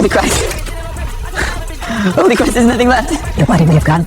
Holy Christ. Holy Christ, there's nothing left. Your body may have gone,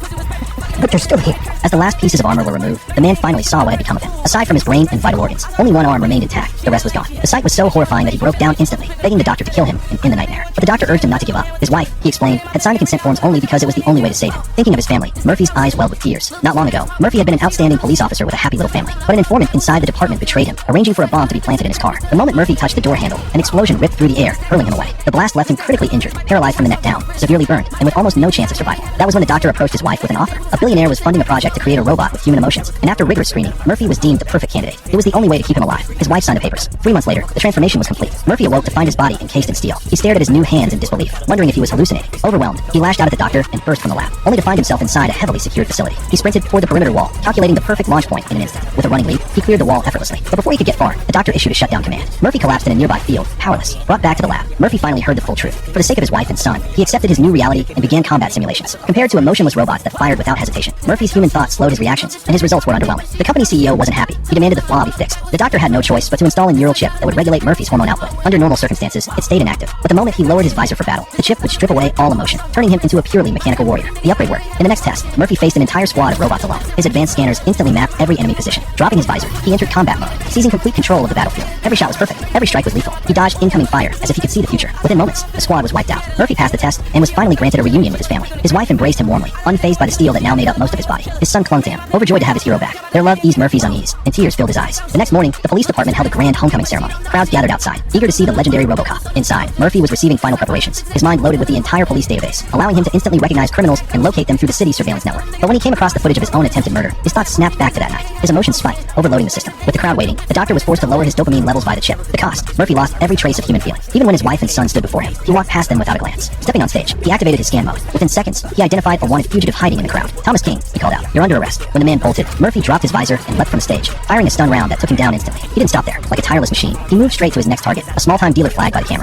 but you're still here. As the last pieces of armor were removed, the man finally saw what had become of him. Aside from his brain and vital organs, only one arm remained intact. The rest was gone. The sight was so horrifying that he broke down instantly, begging the doctor to kill him in the nightmare. But the doctor urged him not to give up. His wife, he explained, had signed the consent forms only because it was the only way to save him. Thinking of his family, Murphy's eyes welled with tears. Not long ago, Murphy had been an outstanding police officer with a happy little family. But an informant inside the department betrayed him, arranging for a bomb to be planted in his car. The moment Murphy touched the door handle, an explosion ripped through the air, hurling him away. The blast left him critically injured, paralyzed from the neck down, severely burned, and with almost no chance of survival. That was when the doctor approached his wife with an offer. A billionaire was funding a project to create a robot with human emotions, and after rigorous screening, Murphy was deemed the perfect candidate. It was the only way to keep him alive. His wife signed the papers. 3 months later, the transformation was complete. Murphy awoke to find his body encased in steel. He stared at his new hands in disbelief, wondering if he was hallucinating. Overwhelmed, he lashed out at the doctor and burst from the lab, only to find himself inside a heavily secured facility. He sprinted toward the perimeter wall, calculating the perfect launch point in an instant. With a running leap, he cleared the wall effortlessly. But before he could get far, the doctor issued a shutdown command. Murphy collapsed in a nearby field, powerless. Brought back to the lab, Murphy finally heard the full truth. For the sake of his wife and son, he accepted his new reality and began combat simulations. Compared to emotionless robots that fired without hesitation, Murphy's human thought slowed his reactions, and his results were underwhelming. The company CEO wasn't happy. He demanded the flaw be fixed. The doctor had no choice but to install a neural chip that would regulate Murphy's hormone output. Under normal circumstances, it stayed inactive. But the moment he lowered his visor for battle, the chip would strip away all emotion, turning him into a purely mechanical warrior. The upgrade worked. In the next test, Murphy faced an entire squad of robots alone. His advanced scanners instantly mapped every enemy position. Dropping his visor, he entered combat mode, seizing complete control of the battlefield. Every shot was perfect. Every strike was lethal. He dodged incoming fire as if he could see the future. Within moments, the squad was wiped out. Murphy passed the test and was finally granted a reunion with his family. His wife embraced him warmly, unfazed by the steel that now made up most of his body. His son clung to him, overjoyed to have his hero back. Their love eased Murphy's unease, and tears filled his eyes. The next morning, the police department held a grand homecoming ceremony. Crowds gathered outside, eager to see the legendary RoboCop. Inside, Murphy was receiving final preparations, his mind loaded with the entire police database, allowing him to instantly recognize criminals and locate them through the city's surveillance network. But when he came across the footage of his own attempted murder, his thoughts snapped back to that night. His emotions spiked, overloading the system. With the crowd waiting, the doctor was forced to lower his dopamine levels by the chip. The cost: Murphy lost every trace of human feeling. Even when his wife and son stood before him, he walked past them without a glance. Stepping on stage, he activated his scan mode. Within seconds, he identified a wanted fugitive hiding in the crowd. "Thomas King," he called out. "You're under arrest." When the man bolted, Murphy dropped his visor and leapt from the stage, firing a stun round that took him down instantly. He didn't stop there. Like a tireless machine, he moved straight to his next target, a small-time dealer flagged by the camera.